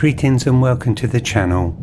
Greetings and welcome to the channel.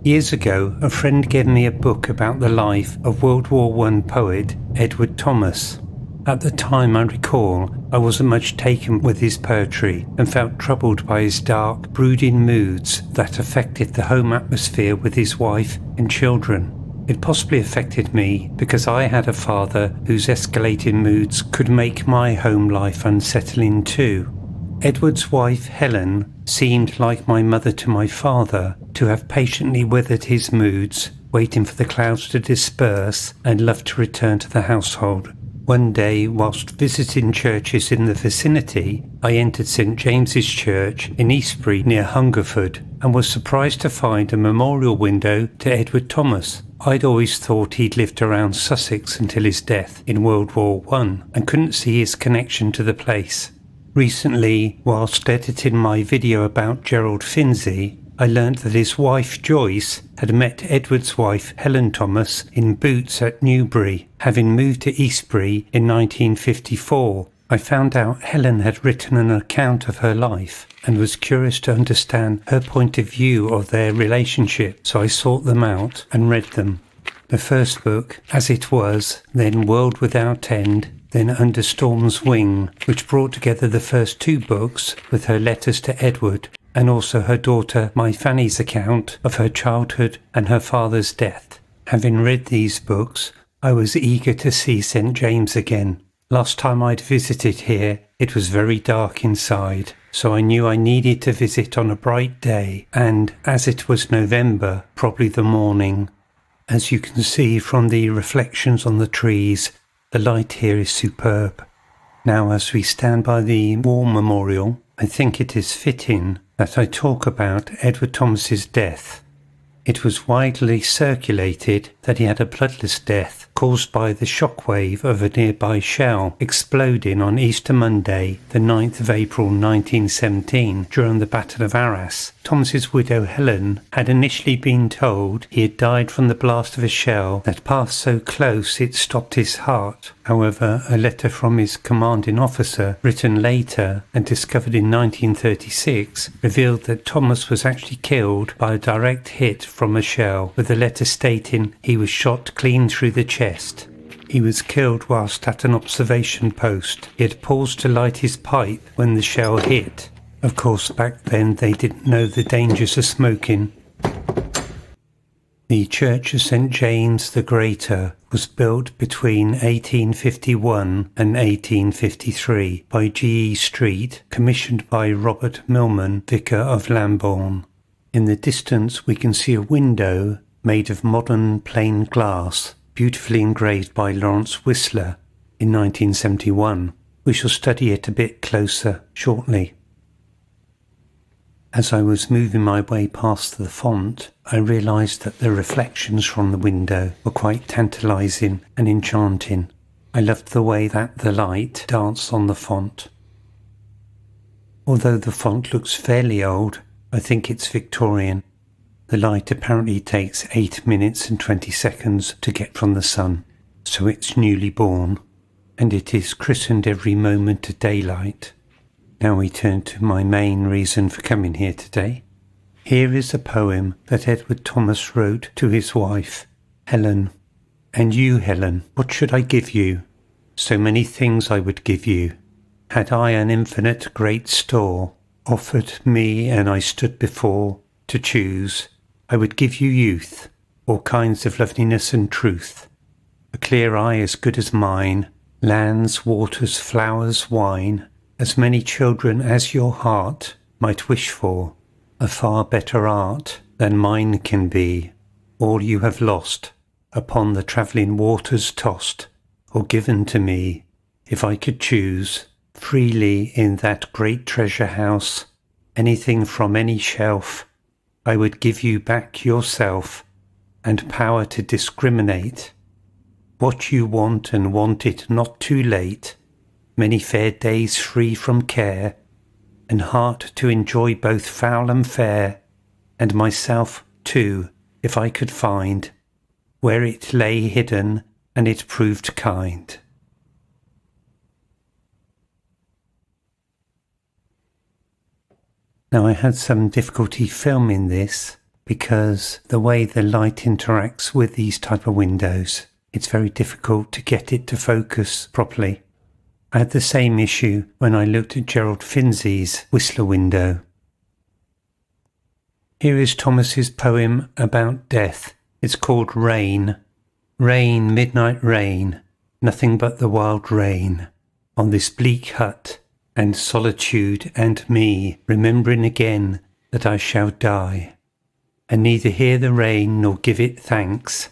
Years ago, a friend gave me a book about the life of World War I poet Edward Thomas. At the time, I recall, I wasn't much taken with his poetry and felt troubled by his dark, brooding moods that affected the home atmosphere with his wife and children. It possibly affected me because I had a father whose escalating moods could make my home life unsettling too. Edward's wife, Helen, seemed like my mother to my father, to have patiently weathered his moods, waiting for the clouds to disperse and love to return to the household. One day, whilst visiting churches in the vicinity, I entered St James's Church in Eastbury near Hungerford and was surprised to find a memorial window to Edward Thomas. I'd always thought he'd lived around Sussex until his death in World War I and couldn't see his connection to the place. Recently, whilst editing my video about Gerald Finzi, I learnt that his wife Joyce had met Edward's wife Helen Thomas in Boots at Newbury, having moved to Eastbury in 1954. I found out Helen had written an account of her life and was curious to understand her point of view of their relationship, so I sought them out and read them. The first book, As It Was, then World Without End, then Under Storm's Wing, which brought together the first two books with her letters to Edward and also her daughter My Fanny's account of her childhood and her father's death. Having read these books, I was eager to see St James again. Last time I'd visited here, it was very dark inside, so I knew I needed to visit on a bright day, and as it was November, probably the morning. As you can see from the reflections on the trees, the light here is superb. Now, as we stand by the war memorial, I think it is fitting that I talk about Edward Thomas's death. It was widely circulated that he had a bloodless death caused by the shockwave of a nearby shell exploding on Easter Monday, the 9th of April 1917, during the Battle of Arras. Thomas's widow Helen had initially been told he had died from the blast of a shell that passed so close it stopped his heart. However, a letter from his commanding officer, written later and discovered in 1936, revealed that Thomas was actually killed by a direct hit from a shell, with the letter stating he was shot clean through the chest. He was killed whilst at an observation post. He had paused to light his pipe when the shell hit. Of course, back then they didn't know the dangers of smoking. The Church of St James the Greater was built between 1851 and 1853 by G.E. Street, commissioned by Robert Milman, Vicar of Lambourne. In the distance we can see a window made of modern plain glass, beautifully engraved by Lawrence Whistler in 1971. We shall study it a bit closer shortly. As I was moving my way past the font, I realised that the reflections from the window were quite tantalising and enchanting. I loved the way that the light danced on the font. Although the font looks fairly old, I think it's Victorian. The light apparently takes 8 minutes and 20 seconds to get from the sun, so it's newly born, and it is christened every moment of daylight. Now we turn to my main reason for coming here today. Here is a poem that Edward Thomas wrote to his wife, Helen. And you, Helen, what should I give you? So many things I would give you. Had I an infinite great store offered me and I stood before to choose, I would give you youth, all kinds of loveliness and truth, a clear eye as good as mine, lands, waters, flowers, wine, as many children as your heart might wish for, a far better art than mine can be, all you have lost, upon the travelling waters tossed, or given to me, if I could choose, freely in that great treasure house, anything from any shelf, I would give you back yourself, and power to discriminate, what you want and want it not too late, many fair days free from care, and heart to enjoy both foul and fair, and myself too, if I could find, where it lay hidden and it proved kind. Now, I had some difficulty filming this because the way the light interacts with these type of windows, it's very difficult to get it to focus properly. I had the same issue when I looked at Gerald Finzi's Whistler window. Here is Thomas's poem about death. It's called Rain. Rain, midnight rain, nothing but the wild rain, on this bleak hut, and solitude and me, remembering again that I shall die, and neither hear the rain nor give it thanks,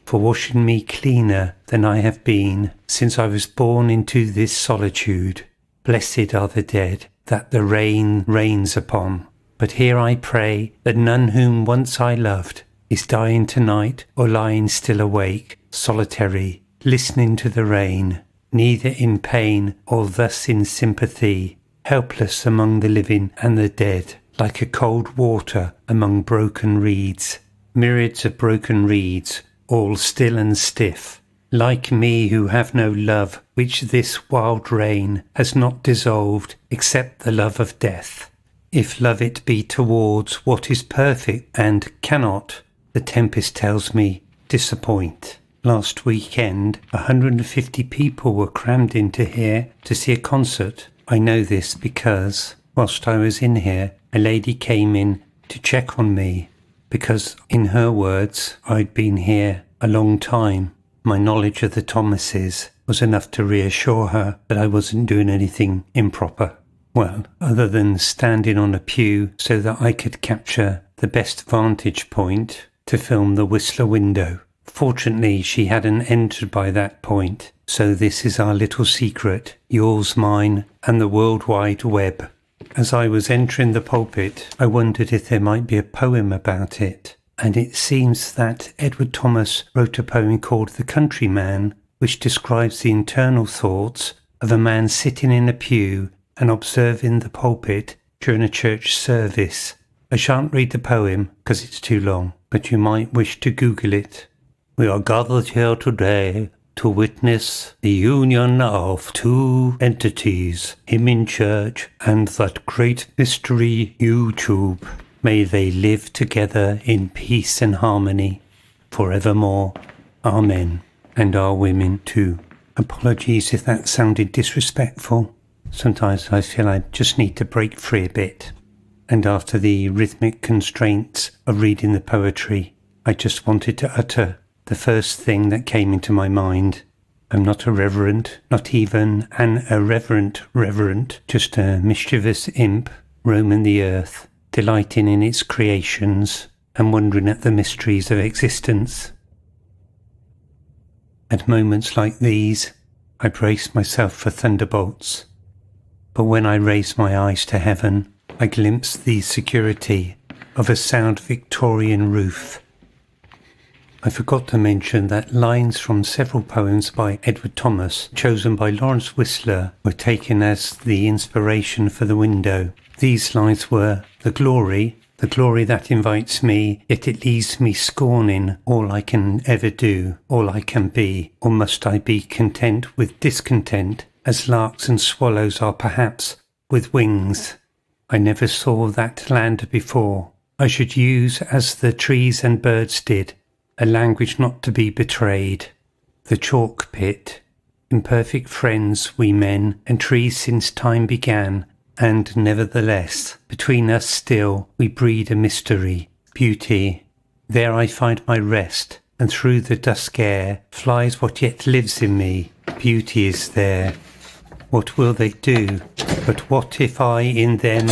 for washing me cleaner than I have been since I was born into this solitude. Blessed are the dead that the rain rains upon. But here I pray that none whom once I loved is dying tonight or lying still awake, solitary, listening to the rain, neither in pain or thus in sympathy, helpless among the living and the dead, like a cold water among broken reeds, myriads of broken reeds, all still and stiff, like me who have no love which this wild rain has not dissolved except the love of death. If love it be towards what is perfect and cannot, the tempest tells me, disappoint. Last weekend, 150 people were crammed into here to see a concert. I know this because, whilst I was in here, a lady came in to check on me, because, in her words, I'd been here a long time. My knowledge of the Thomases was enough to reassure her that I wasn't doing anything improper. Well, other than standing on a pew so that I could capture the best vantage point to film the Whistler window. Fortunately, she hadn't entered by that point, so this is our little secret, yours, mine, and the World Wide Web. As I was entering the pulpit, I wondered if there might be a poem about it, and it seems that Edward Thomas wrote a poem called The Countryman, which describes the internal thoughts of a man sitting in a pew and observing the pulpit during a church service. I shan't read the poem because it's too long, but you might wish to Google it. We are gathered here today to witness the union of two entities, him in church and that great mystery YouTube. May they live together in peace and harmony forevermore. Amen. And our women too. Apologies if that sounded disrespectful. Sometimes I feel I just need to break free a bit. And after the rhythmic constraints of reading the poetry, I just wanted to utter the first thing that came into my mind. I'm not a reverend, not even an irreverent reverend, just a mischievous imp roaming the earth, delighting in its creations and wondering at the mysteries of existence. At moments like these, I brace myself for thunderbolts. But when I raise my eyes to heaven, I glimpse the security of a sound Victorian roof. I forgot to mention that lines from several poems by Edward Thomas, chosen by Lawrence Whistler, were taken as the inspiration for the window. These lines were, the glory that invites me, yet it leaves me scorning all I can ever do, all I can be, or must I be content with discontent, as larks and swallows are perhaps with wings. I never saw that land before. I should use, as the trees and birds did, a language not to be betrayed. The chalk pit, imperfect friends we men and trees since time began, and nevertheless, between us still we breed a mystery, beauty. There I find my rest, and through the dusk air flies what yet lives in me. Beauty is there. What will they do? But what if I in them,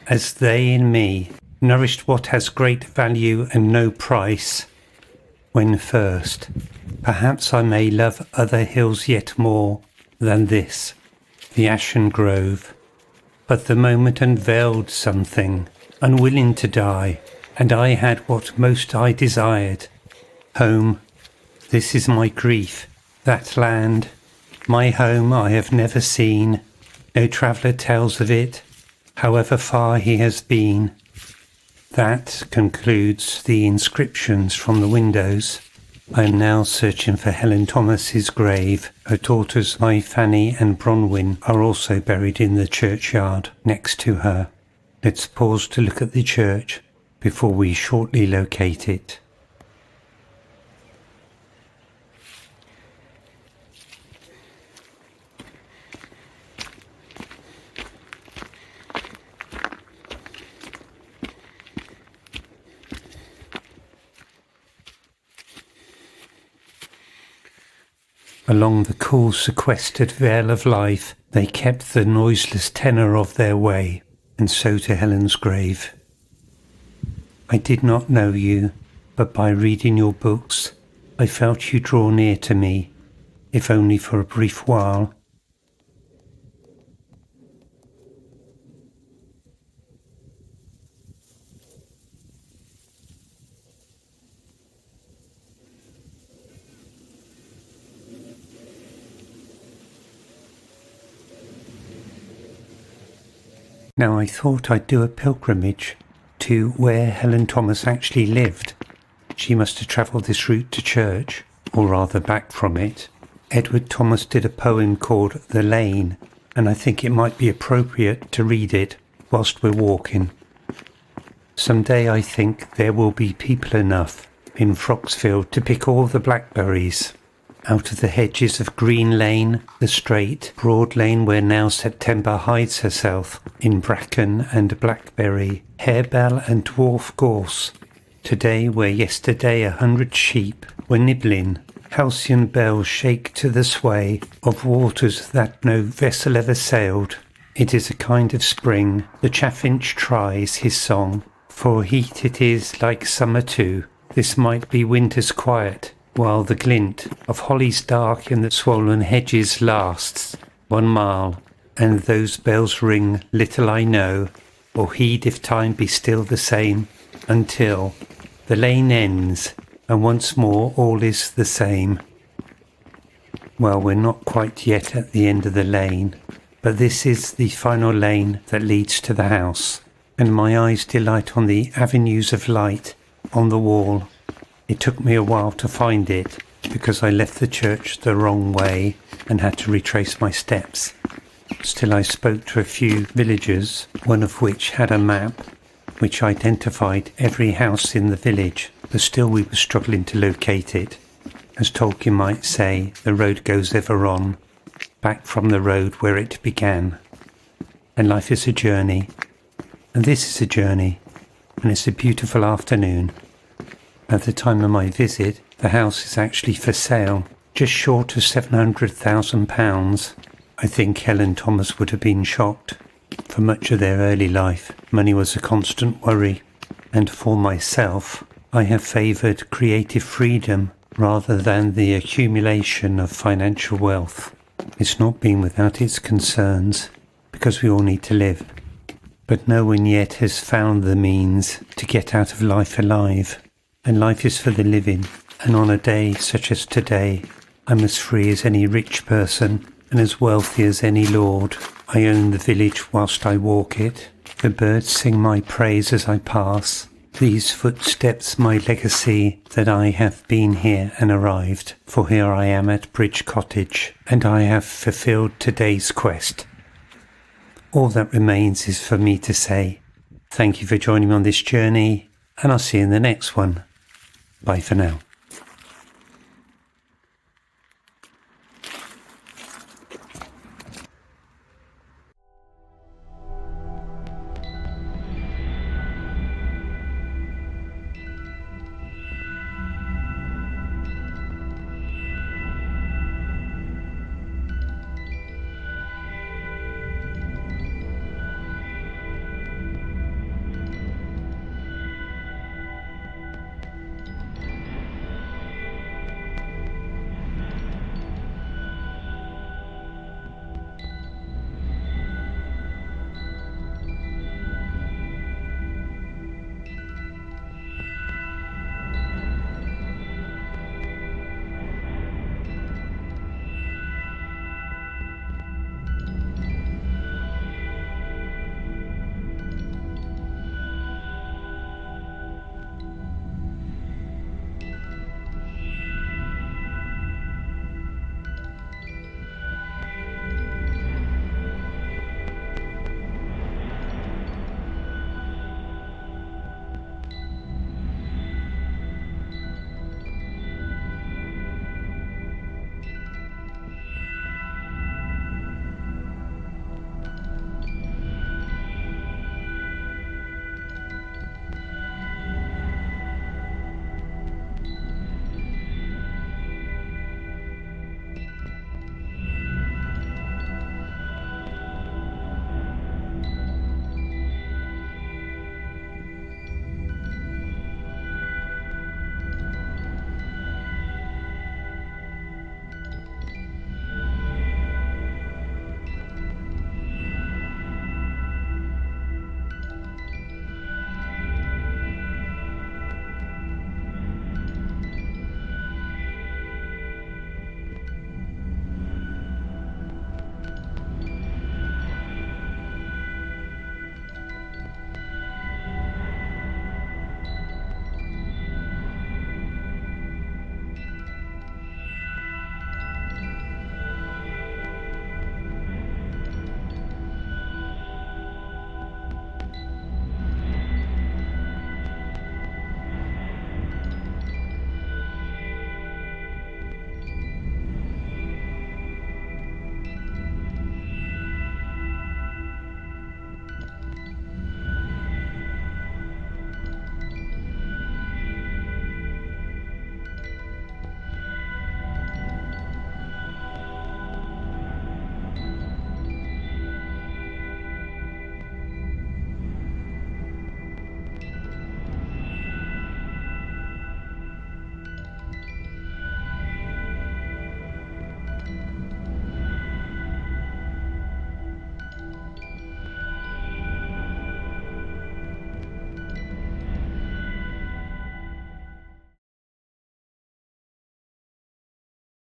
as they in me, nourished what has great value and no price? When first, perhaps I may love other hills yet more than this, the ashen grove. But the moment unveiled something, unwilling to die, and I had what most I desired. Home, this is my grief, that land, my home I have never seen. No traveller tells of it, however far he has been. That concludes the inscriptions from the windows. I am now searching for Helen Thomas's grave. Her daughters, Fanny and Bronwyn, are also buried in the churchyard next to her. Let's pause to look at the church before we shortly locate it. Along the cool sequestered vale of life they kept the noiseless tenor of their way, and so to Helen's grave. I did not know you, but by reading your books I felt you draw near to me, if only for a brief while. Now I thought I'd do a pilgrimage to where Helen Thomas actually lived. She must have travelled this route to church, or rather back from it. Edward Thomas did a poem called The Lane, and I think it might be appropriate to read it whilst we're walking. Someday I think there will be people enough in Froxfield to pick all the blackberries out of the hedges of Green Lane, the straight, broad lane where now September hides herself in bracken and blackberry, harebell and dwarf gorse. Today where yesterday 100 sheep were nibbling, halcyon bells shake to the sway of waters that no vessel ever sailed. It is a kind of spring, the chaffinch tries his song, for heat it is like summer too. This might be winter's quiet, while the glint of hollies dark in the swollen hedges lasts 1 mile, and those bells ring little I know, or heed if time be still the same, until the lane ends, and once more all is the same. Well, we're not quite yet at the end of the lane, but this is the final lane that leads to the house, and my eyes delight on the avenues of light on the wall. It took me a while to find it, because I left the church the wrong way and had to retrace my steps. Still I spoke to a few villagers, one of which had a map which identified every house in the village, but still we were struggling to locate it. As Tolkien might say, the road goes ever on, back from the road where it began. And life is a journey, and this is a journey, and it's a beautiful afternoon. At the time of my visit, the house is actually for sale, just short of £700,000. I think Helen Thomas would have been shocked. For much of their early life, money was a constant worry, and for myself, I have favoured creative freedom rather than the accumulation of financial wealth. It's not been without its concerns, because we all need to live. But no one yet has found the means to get out of life alive. And life is for the living, and on a day such as today, I'm as free as any rich person and as wealthy as any lord. I own the village whilst I walk it. The birds sing my praise as I pass. These footsteps my legacy that I have been here and arrived, for here I am at Bridge Cottage, and I have fulfilled today's quest. All that remains is for me to say thank you for joining me on this journey, and I'll see you in the next one. Bye for now.